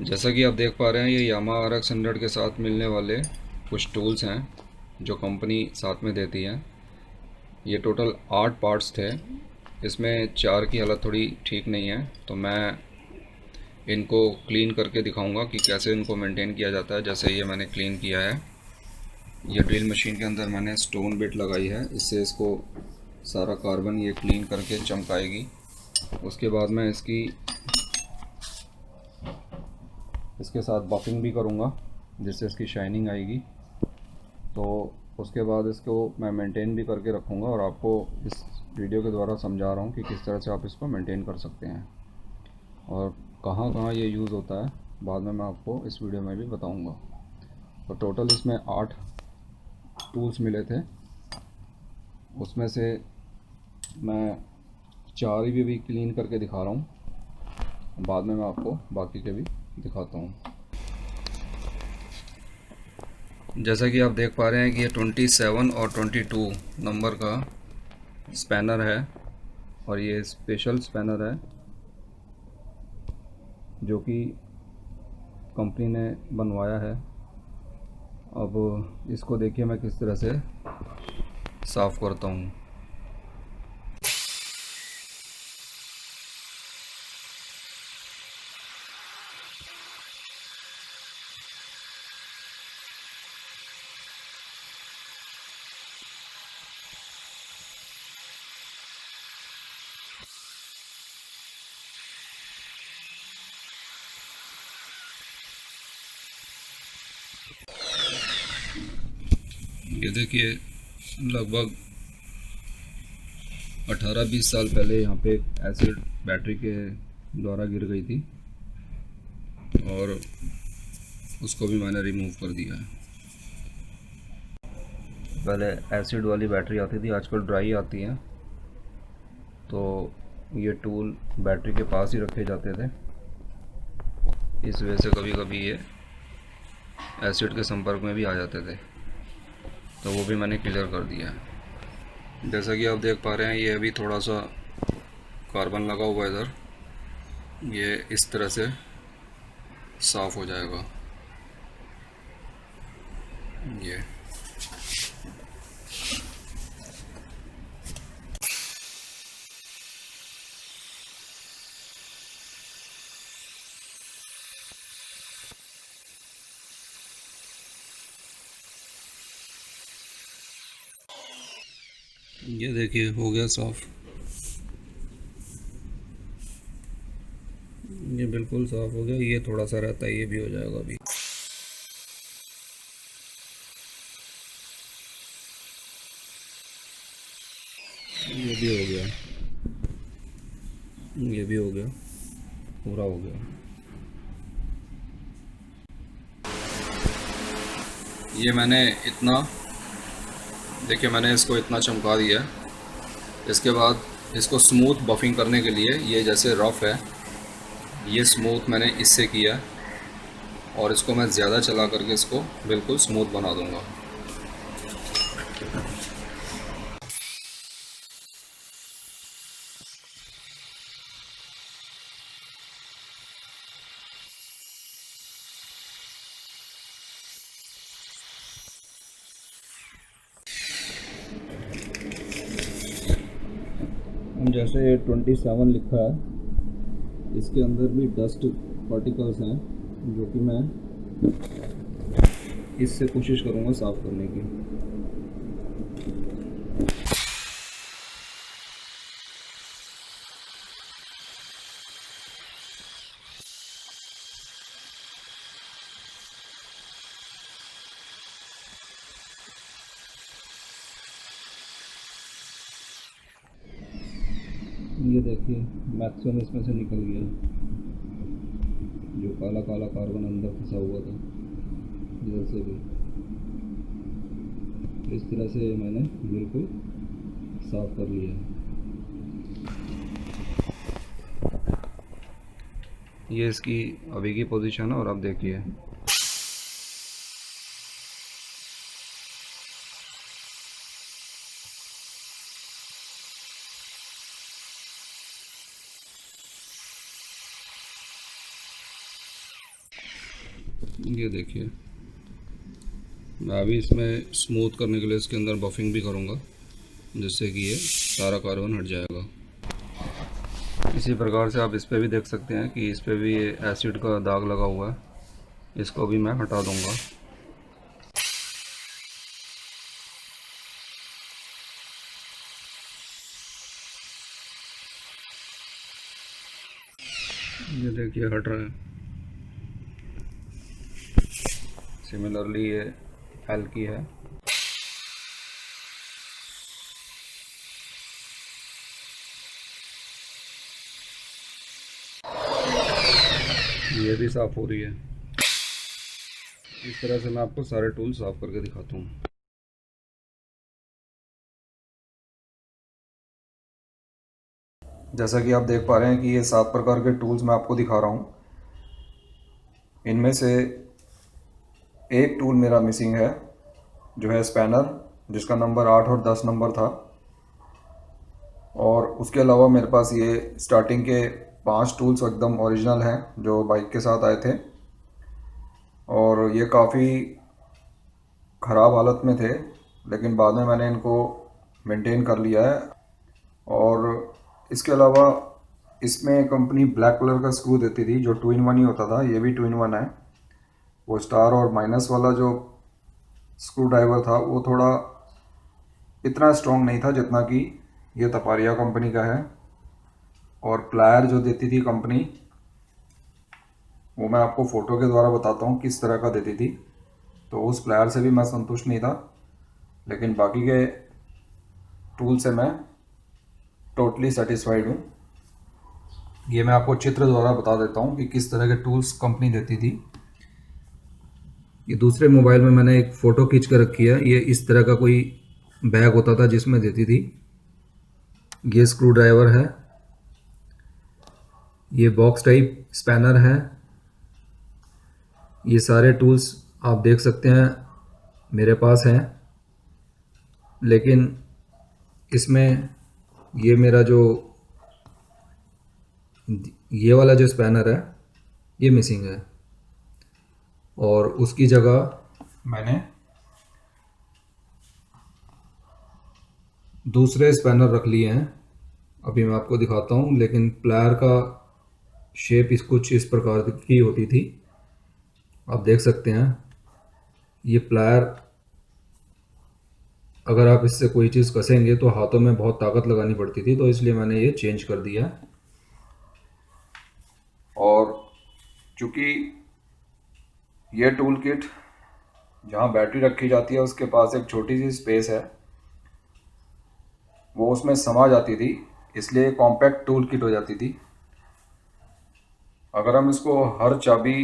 जैसा कि आप देख पा रहे हैं, ये यामाहा RX 100 के साथ मिलने वाले कुछ टूल्स हैं जो कंपनी साथ में देती है। ये टोटल 8 पार्ट्स थे। इसमें 4 की हालत थोड़ी ठीक नहीं है, तो मैं इनको क्लीन करके दिखाऊंगा कि कैसे इनको मेंटेन किया जाता है। जैसे ये मैंने क्लीन किया है, ये ड्रिल मशीन के अंदर मैंने स्टोन बिट लगाई है, इससे इसको सारा कार्बन ये क्लीन करके चमकाएगी। उसके बाद मैं इसके साथ बफिंग भी करूँगा जिससे इसकी शाइनिंग आएगी। तो उसके बाद इसको मैं मेंटेन भी करके रखूँगा और आपको इस वीडियो के द्वारा समझा रहा हूँ कि किस तरह से आप इसको मेंटेन कर सकते हैं और कहाँ कहाँ ये यूज़ होता है, बाद में मैं आपको इस वीडियो में भी बताऊँगा। तो टोटल इसमें 8 टूल्स मिले थे, उसमें से मैं 4 ही भी क्लीन करके दिखा रहा हूँ, बाद में मैं आपको बाकी के भी दिखाता हूँ। जैसा कि आप देख पा रहे हैं कि ये 27 और 22 नंबर का स्पैनर है और ये स्पेशल स्पैनर है जो कि कंपनी ने बनवाया है। अब इसको देखिए मैं किस तरह से साफ़ करता हूँ। ये देखिए, लगभग 18-20 साल पहले यहाँ पे एसिड बैटरी के द्वारा गिर गई थी और उसको भी मैंने रिमूव कर दिया है। पहले एसिड वाली बैटरी आती थी, आजकल ड्राई आती हैं। तो ये टूल बैटरी के पास ही रखे जाते थे, इस वजह से कभी कभी ये एसिड के संपर्क में भी आ जाते थे, तो वो भी मैंने क्लियर कर दिया है। जैसा कि आप देख पा रहे हैं, ये अभी थोड़ा सा कार्बन लगा हुआ है इधर, ये इस तरह से साफ़ हो जाएगा। ये देखिए हो गया साफ़, ये बिल्कुल साफ़ हो गया। ये थोड़ा सा रहता है, ये भी हो जाएगा अभी। ये भी हो गया, ये भी हो गया, पूरा हो गया। ये मैंने इतना, देखिए मैंने इसको इतना चमका दिया है। इसके बाद इसको स्मूथ बफिंग करने के लिए, ये जैसे रफ़ है, ये स्मूथ मैंने इससे किया और इसको मैं ज़्यादा चला करके इसको बिल्कुल स्मूथ बना दूंगा। जैसे 27 लिखा है, इसके अंदर भी डस्ट पार्टिकल्स हैं जो कि मैं इससे कोशिश करूँगा साफ़ करने की। ये देखिए मैक्सिमम इसमें से निकल गया, जो काला काला कार्बन अंदर फंसा हुआ था इधर से भी। इस तरह से मैंने बिल्कुल साफ़ कर लिया है। ये इसकी अभी की पोजीशन है और अब देखिए ये देखिए, मैं अभी इसमें स्मूथ करने के लिए इसके अंदर बफिंग भी करूँगा, जिससे कि ये सारा कार्बन हट जाएगा। इसी प्रकार से आप इस पर भी देख सकते हैं कि इस पर भी ये एसिड का दाग लगा हुआ है, इसको भी मैं हटा दूँगा। ये देखिए हट रहा है। सिमिलरली ये एल की है। ये भी साफ़ हो रही है। इस तरह से मैं आपको सारे टूल साफ़ करके दिखाता हूँ। जैसा कि आप देख पा रहे हैं कि ये 7 प्रकार के टूल्स मैं आपको दिखा रहा हूँ। इनमें से एक टूल मेरा मिसिंग है, जो है स्पैनर, जिसका नंबर 8 और 10 नंबर था। और उसके अलावा मेरे पास ये स्टार्टिंग के 5 टूल्स एकदम ओरिजिनल हैं, जो बाइक के साथ आए थे, और ये काफ़ी ख़राब हालत में थे, लेकिन बाद में मैंने इनको मेंटेन कर लिया है। और इसके अलावा इसमें कंपनी ब्लैक कलर का स्क्रू देती थी, जो 2 in 1 ही होता था। ये भी 2 in 1 है। वो स्टार और माइनस वाला जो स्क्रू ड्राइवर था वो थोड़ा इतना स्ट्रॉन्ग नहीं था जितना कि ये तपारिया कंपनी का है। और प्लायर जो देती थी कंपनी, वो मैं आपको फ़ोटो के द्वारा बताता हूँ किस तरह का देती थी। तो उस प्लायर से भी मैं संतुष्ट नहीं था, लेकिन बाकी के टूल से मैं टोटली सेटिस्फाइड हूँ। ये मैं आपको चित्र द्वारा बता देता हूँ कि किस तरह के टूल्स कंपनी देती थी। ये दूसरे मोबाइल में मैंने एक फ़ोटो खींच कर रखी है। ये इस तरह का कोई बैग होता था जिसमें देती थी। ये स्क्रू ड्राइवर है, ये बॉक्स टाइप स्पैनर है। ये सारे टूल्स आप देख सकते हैं मेरे पास हैं, लेकिन इसमें ये मेरा जो ये वाला जो स्पैनर है ये मिसिंग है, और उसकी जगह मैंने दूसरे स्पैनर रख लिए हैं। अभी मैं आपको दिखाता हूँ, लेकिन प्लायर का शेप इस कुछ इस प्रकार की होती थी। आप देख सकते हैं ये प्लायर, अगर आप इससे कोई चीज़ कसेंगे तो हाथों में बहुत ताकत लगानी पड़ती थी, तो इसलिए मैंने ये चेंज कर दिया। और चूँकि ये टूल किट जहाँ बैटरी रखी जाती है उसके पास एक छोटी सी स्पेस है, वो उसमें समा जाती थी, इसलिए कॉम्पैक्ट टूल किट हो जाती थी। अगर हम इसको हर चाबी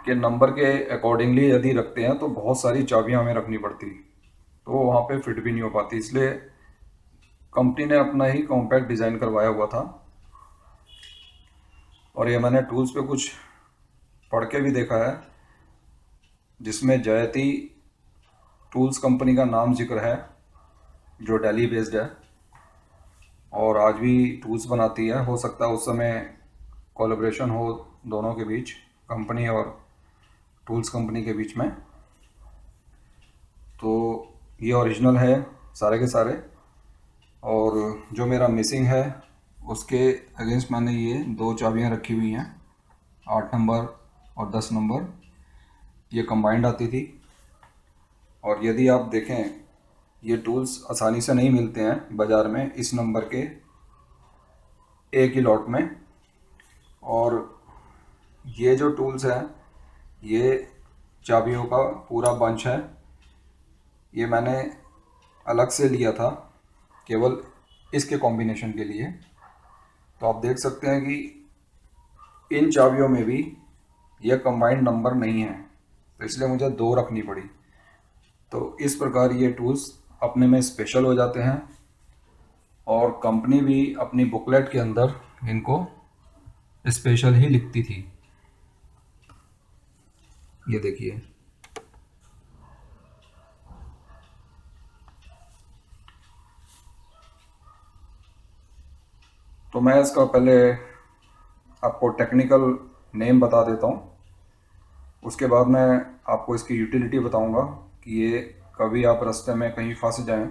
के नंबर के अकॉर्डिंगली यदि रखते हैं तो बहुत सारी चाबियां हमें रखनी पड़ती, तो वहाँ पे फिट भी नहीं हो पाती। इसलिए कंपनी ने अपना ही कॉम्पैक्ट डिज़ाइन करवाया हुआ था। और ये मैंने टूल्स पे कुछ पढ़ के भी देखा है, जिसमें जयति टूल्स कंपनी का नाम जिक्र है, जो दिल्ली बेस्ड है और आज भी टूल्स बनाती है। हो सकता है उस समय कोलैबोरेशन हो दोनों के बीच, कंपनी और टूल्स कंपनी के बीच में। तो ये ओरिजिनल है सारे के सारे। और जो मेरा मिसिंग है उसके अगेंस्ट मैंने ये 2 चाबियां रखी हुई हैं, 8 नंबर और 10 नंबर। ये कंबाइंड आती थी। और यदि आप देखें, ये टूल्स आसानी से नहीं मिलते हैं बाज़ार में इस नंबर के एक ही लॉट में। और ये जो टूल्स हैं, ये चाबियों का पूरा बंच है। ये मैंने अलग से लिया था केवल इसके कॉम्बिनेशन के लिए। तो आप देख सकते हैं कि इन चाबियों में भी यह कंबाइंड नंबर नहीं है, तो इसलिए मुझे 2 रखनी पड़ी। तो इस प्रकार ये टूल्स अपने में स्पेशल हो जाते हैं, और कंपनी भी अपनी बुकलेट के अंदर इनको स्पेशल ही लिखती थी। ये देखिए, तो मैं इसका पहले आपको टेक्निकल नेम बता देता हूँ। उसके बाद मैं आपको इसकी यूटिलिटी बताऊंगा कि ये कभी आप रास्ते में कहीं फंस जाएं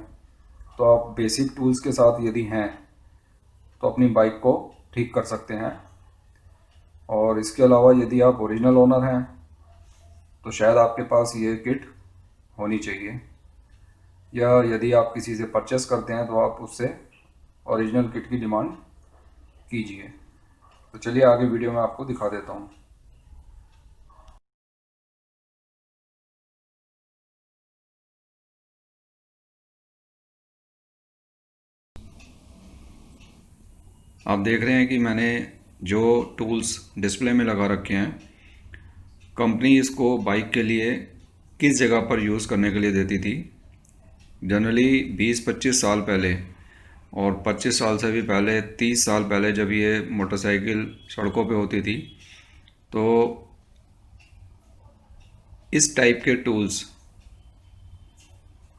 तो आप बेसिक टूल्स के साथ यदि हैं तो अपनी बाइक को ठीक कर सकते हैं। और इसके अलावा यदि आप ओरिजिनल ओनर हैं तो शायद आपके पास ये किट होनी चाहिए, या यदि आप किसी से परचेस करते हैं तो आप उससे ओरिजिनल किट की डिमांड कीजिए। तो चलिए आगे वीडियो में आपको दिखा देता हूँ। आप देख रहे हैं कि मैंने जो टूल्स डिस्प्ले में लगा रखे हैं, कंपनी इसको बाइक के लिए किस जगह पर यूज़ करने के लिए देती थी। जनरली 20-25 साल पहले, और 25 साल से भी पहले, 30 साल पहले जब ये मोटरसाइकिल सड़कों पे होती थी तो इस टाइप के टूल्स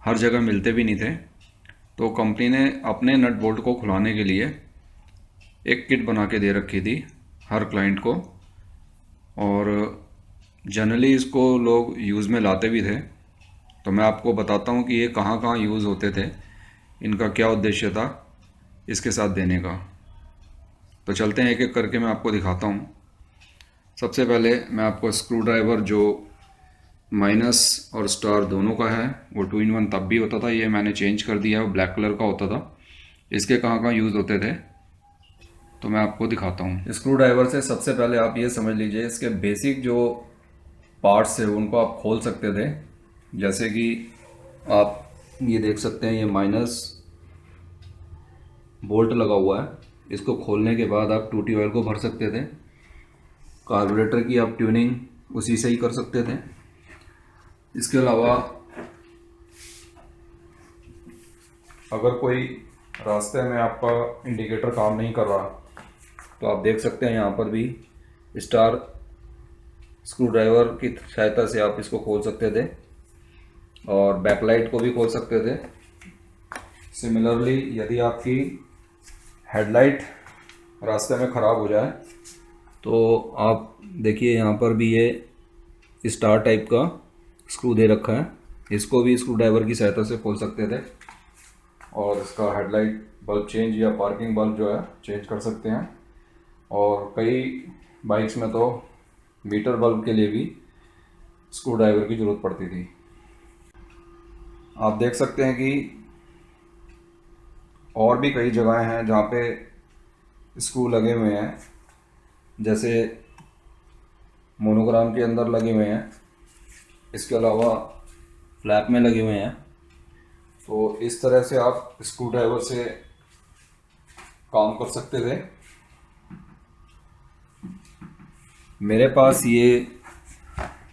हर जगह मिलते भी नहीं थे। तो कंपनी ने अपने नट बोल्ट को खुलाने के लिए एक किट बना के दे रखी थी हर क्लाइंट को, और जनरली इसको लोग यूज़ में लाते भी थे। तो मैं आपको बताता हूँ कि ये कहाँ कहाँ यूज़ होते थे, इनका क्या उद्देश्य था इसके साथ देने का। तो चलते हैं एक एक करके मैं आपको दिखाता हूँ। सबसे पहले मैं आपको स्क्रू ड्राइवर जो माइनस और स्टार दोनों का है, वो 2-in-1 तब भी होता था, ये मैंने चेंज कर दिया है, वो ब्लैक कलर का होता था। इसके कहाँ कहाँ यूज़ होते थे तो मैं आपको दिखाता हूँ। स्क्रू ड्राइवर से सबसे पहले आप ये समझ लीजिए, इसके बेसिक जो पार्ट्स है उनको आप खोल सकते थे। जैसे कि आप ये देख सकते हैं, ये माइनस बोल्ट लगा हुआ है, इसको खोलने के बाद आप टूटी ऑयल को भर सकते थे। कार्बोरेटर की आप ट्यूनिंग उसी से ही कर सकते थे। इसके अलावा अगर कोई रास्ते में आपका इंडिकेटर काम नहीं कर रहा तो आप देख सकते हैं यहाँ पर भी स्टार स्क्रू ड्राइवर की सहायता से आप इसको खोल सकते थे, और बैकलाइट को भी खोल सकते थे। सिमिलरली यदि आपकी हेडलाइट रास्ते में ख़राब हो जाए तो आप देखिए यहाँ पर भी ये स्टार टाइप का स्क्रू दे रखा है, इसको भी स्क्रू ड्राइवर की सहायता से खोल सकते थे। और इसका हेडलाइट बल्ब चेंज या पार्किंग बल्ब जो है चेंज कर सकते हैं। और कई बाइक्स में तो मीटर बल्ब के लिए भी स्क्रू ड्राइवर की ज़रूरत पड़ती थी। आप देख सकते हैं कि और भी कई जगहें हैं जहाँ पे स्क्रू लगे हुए हैं, जैसे मोनोग्राम के अंदर लगे हुए हैं, इसके अलावा फ्लैप में लगे हुए हैं। तो इस तरह से आप स्क्रू ड्राइवर से काम कर सकते थे। मेरे पास ये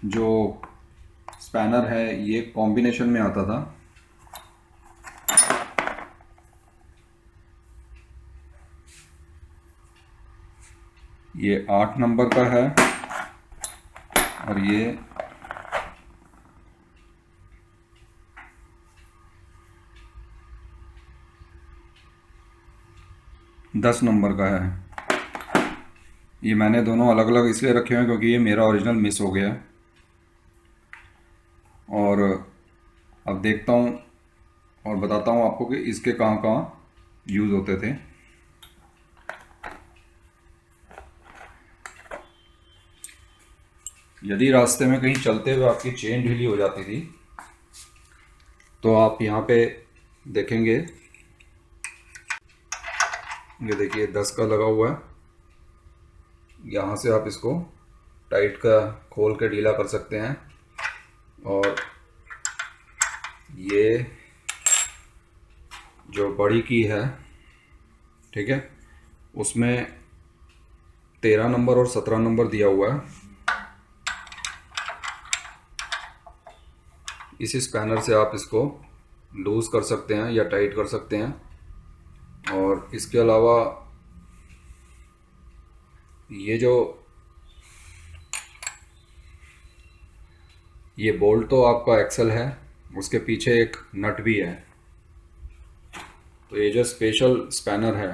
जो स्पैनर है ये कॉम्बिनेशन में आता था। ये 8 नंबर का है और ये 10 नंबर का है। ये मैंने दोनों अलग अलग इसलिए रखे हुए हैं क्योंकि ये मेरा ओरिजिनल मिस हो गया है। और अब देखता हूँ और बताता हूँ आपको कि इसके कहाँ कहाँ यूज़ होते थे। यदि रास्ते में कहीं चलते हुए आपकी चेन ढीली हो जाती थी तो आप यहाँ पे देखेंगे, ये देखिए 10 का लगा हुआ है, यहाँ से आप इसको टाइट का खोल के ढीला कर सकते हैं। और ये जो बड़ी की है, ठीक है, उसमें 13 नंबर और 17 नंबर दिया हुआ है। इसी स्पैनर से आप इसको लूज़ कर सकते हैं या टाइट कर सकते हैं। और इसके अलावा ये बोल्ट तो आपका एक्सल है, उसके पीछे एक नट भी है। तो ये जो स्पेशल स्पैनर है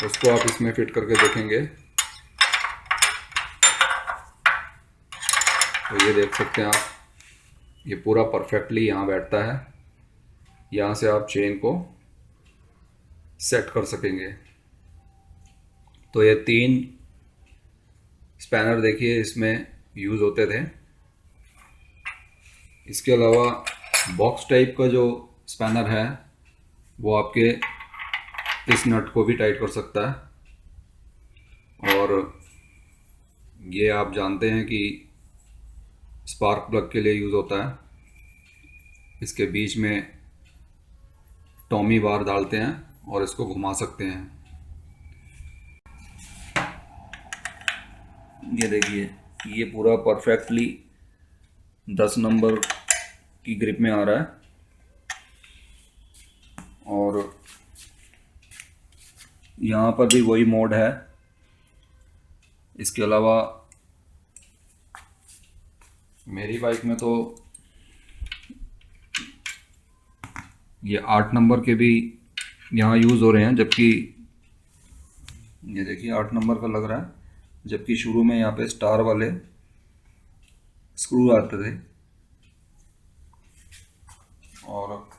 उसको आप इसमें फिट करके देखेंगे तो ये देख सकते हैं आप, ये पूरा परफेक्टली यहाँ बैठता है। यहाँ से आप चेन को सेट कर सकेंगे। तो ये 3 स्पैनर देखिए इसमें यूज़ होते थे। इसके अलावा बॉक्स टाइप का जो स्पैनर है वो आपके इस नट को भी टाइट कर सकता है। और ये आप जानते हैं कि स्पार्क प्लग के लिए यूज़ होता है। इसके बीच में टॉमी बार डालते हैं और इसको घुमा सकते हैं। ये देखिए, ये पूरा परफेक्टली 10 नंबर की ग्रिप में आ रहा है। और यहाँ पर भी वही मोड है। इसके अलावा मेरी बाइक में तो ये 8 नंबर के भी यहाँ यूज़ हो रहे हैं, जबकि ये देखिए 8 नंबर का लग रहा है, जबकि शुरू में यहाँ पे स्टार वाले स्क्रू आते थे। और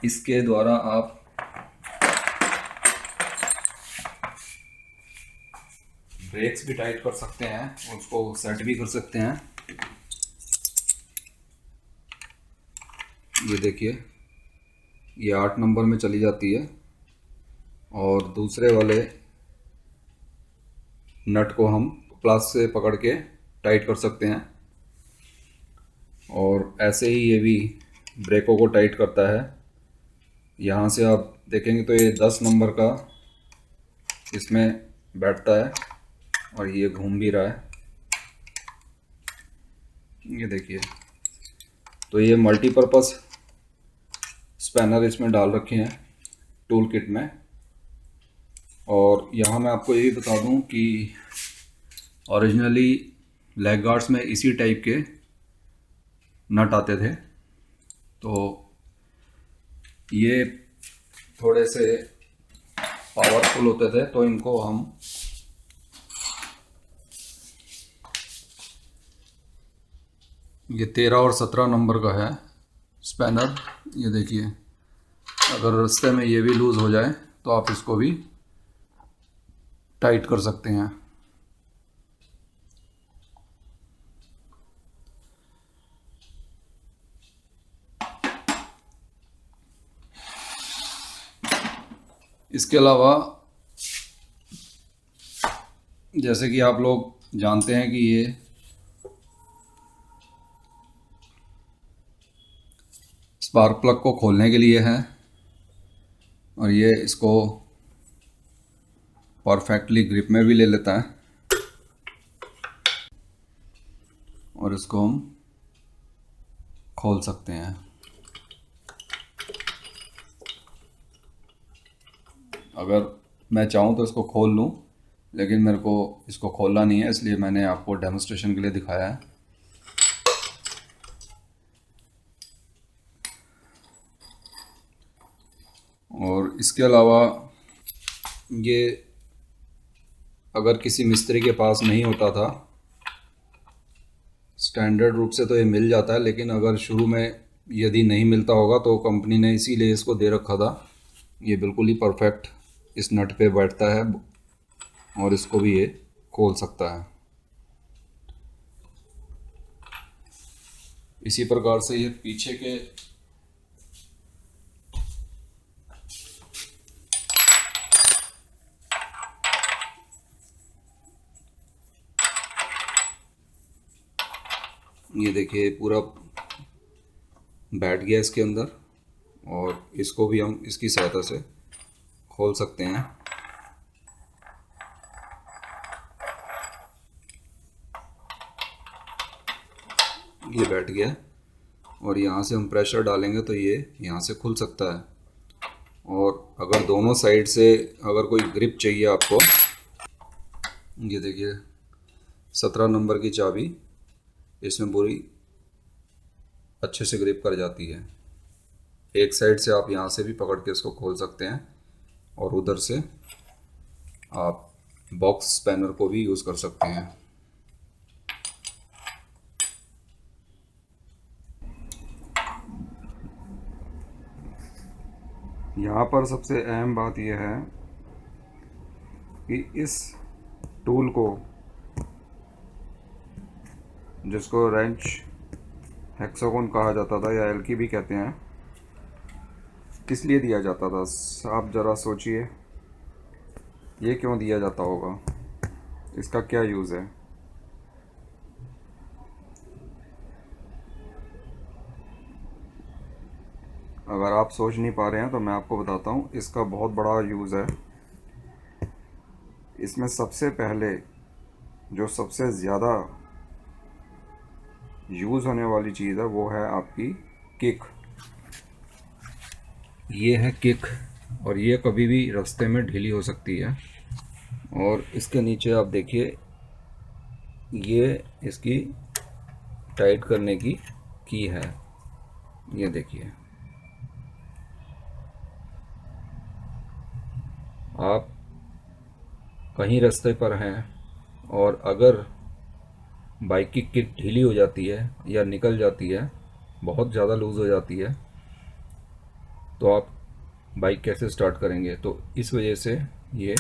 इसके द्वारा आप ब्रेक्स भी टाइट कर सकते हैं, उसको सेट भी कर सकते हैं। ये देखिए, ये 8 नंबर में चली जाती है और दूसरे वाले नट को हम प्लस से पकड़ के टाइट कर सकते हैं। और ऐसे ही ये भी ब्रेकों को टाइट करता है। यहाँ से आप देखेंगे तो ये 10 नंबर का इसमें बैठता है और ये घूम भी रहा है। ये देखिए, तो ये मल्टीपर्पज़ स्पैनर इसमें डाल रखे हैं टूल किट में। और यहाँ मैं आपको ये भी बता दूँ कि ओरिजिनली लेग गार्ड्स में इसी टाइप के नट आते थे, तो ये थोड़े से पावरफुल होते थे, तो इनको हम ये 13 और 17 नंबर का है स्पैनर। ये देखिए, अगर रास्ते में ये भी लूज़ हो जाए तो आप इसको भी टाइट कर सकते हैं। इसके अलावा जैसे कि आप लोग जानते हैं कि ये स्पार्क प्लग को खोलने के लिए है और ये इसको परफेक्टली ग्रिप में भी ले लेता है और इसको हम खोल सकते हैं। अगर मैं चाहूँ तो इसको खोल लूँ, लेकिन मेरे को इसको खोलना नहीं है, इसलिए मैंने आपको डेमोन्स्ट्रेशन के लिए दिखाया है। और इसके अलावा ये अगर किसी मिस्त्री के पास नहीं होता था, स्टैंडर्ड रूप से तो ये मिल जाता है, लेकिन अगर शुरू में यदि नहीं मिलता होगा तो कंपनी ने इसीलिए इसको दे रखा था। ये बिल्कुल ही परफेक्ट इस नट पे बैठता है और इसको भी ये खोल सकता है। इसी प्रकार से ये पीछे के ये देखिए पूरा बैठ गया इसके अंदर, और इसको भी हम इसकी सहायता से खोल सकते हैं। ये बैठ गया और यहाँ से हम प्रेशर डालेंगे तो ये यहाँ से खुल सकता है। और अगर दोनों साइड से अगर कोई ग्रिप चाहिए आपको ये देखिए 17 नंबर की चाबी इसमें पूरी अच्छे से ग्रिप कर जाती है। एक साइड से आप यहाँ से भी पकड़ के इसको खोल सकते हैं और उधर से आप बॉक्स स्पैनर को भी यूज़ कर सकते हैं। यहाँ पर सबसे अहम बात यह है कि इस टूल को, जिसको रेंच हेक्सागोन कहा जाता था या एल्की भी कहते हैं, किस लिए दिया जाता था? आप ज़रा सोचिए, ये क्यों दिया जाता होगा? इसका क्या यूज़ है? अगर आप सोच नहीं पा रहे हैं तो मैं आपको बताता हूँ, इसका बहुत बड़ा यूज़ है। इसमें सबसे पहले जो सबसे ज़्यादा यूज़ होने वाली चीज़ है वो है आपकी किक। ये है किक, और ये कभी भी रास्ते में ढीली हो सकती है। और इसके नीचे आप देखिए, ये इसकी टाइट करने की है। ये देखिए, आप कहीं रास्ते पर हैं और अगर बाइक की किक ढीली हो जाती है या निकल जाती है, बहुत ज़्यादा लूज़ हो जाती है, तो आप बाइक कैसे स्टार्ट करेंगे? तो इस वजह से ये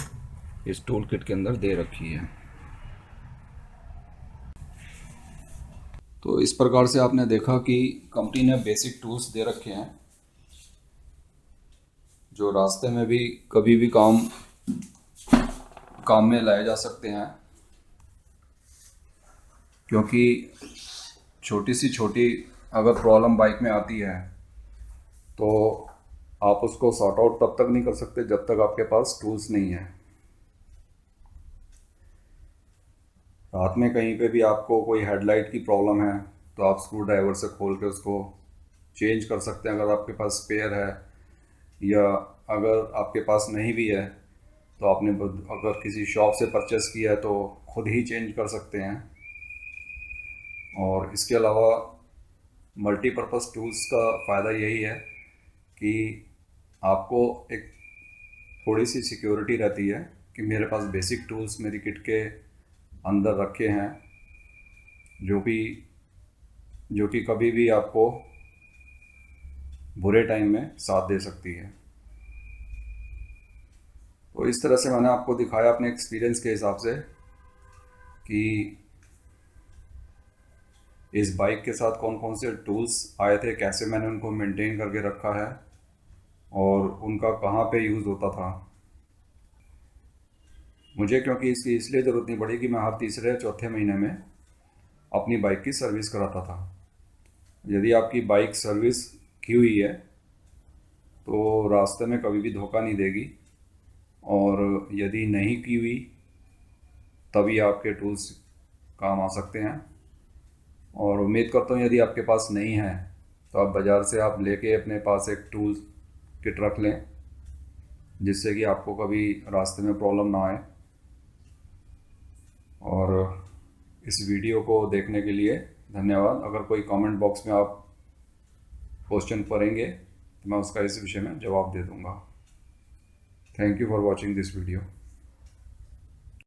इस टूल किट के अंदर दे रखी है। तो इस प्रकार से आपने देखा कि कंपनी ने बेसिक टूल्स दे रखे हैं जो रास्ते में भी कभी भी काम में लाए जा सकते हैं। क्योंकि छोटी सी छोटी अगर प्रॉब्लम बाइक में आती है तो आप उसको सॉर्ट आउट तब तक नहीं कर सकते जब तक आपके पास टूल्स नहीं है। रात में कहीं पे भी आपको कोई हेडलाइट की प्रॉब्लम है तो आप स्क्रू ड्राइवर से खोल के उसको चेंज कर सकते हैं अगर आपके पास स्पेयर है, या अगर आपके पास नहीं भी है तो आपने अगर किसी शॉप से परचेस किया है तो खुद ही चेंज कर सकते हैं। और इसके अलावा मल्टीपर्पज़ टूल्स का फ़ायदा यही है कि आपको एक थोड़ी सी सिक्योरिटी रहती है कि मेरे पास बेसिक टूल्स मेरी किट के अंदर रखे हैं जो कि कभी भी आपको बुरे टाइम में साथ दे सकती है। तो इस तरह से मैंने आपको दिखाया अपने एक्सपीरियंस के हिसाब से कि इस बाइक के साथ कौन कौन से टूल्स आए थे, कैसे मैंने उनको मेंटेन करके रखा है और उनका कहाँ पे यूज़ होता था। मुझे क्योंकि इसकी इसलिए ज़रूरत नहीं पड़ी कि मैं हर तीसरे या चौथे महीने में अपनी बाइक की सर्विस कराता था। यदि आपकी बाइक सर्विस की हुई है तो रास्ते में कभी भी धोखा नहीं देगी, और यदि नहीं की हुई तभी आपके टूल्स काम आ सकते हैं। और उम्मीद करता हूँ यदि आपके पास नहीं है तो आप बाज़ार से आप लेके अपने पास एक टूल किट रख लें, जिससे कि आपको कभी रास्ते में प्रॉब्लम ना आए। और इस वीडियो को देखने के लिए धन्यवाद। अगर कोई कमेंट बॉक्स में आप क्वेश्चन करेंगे तो मैं उसका इस विषय में जवाब दे दूँगा। Thank you for watching this video.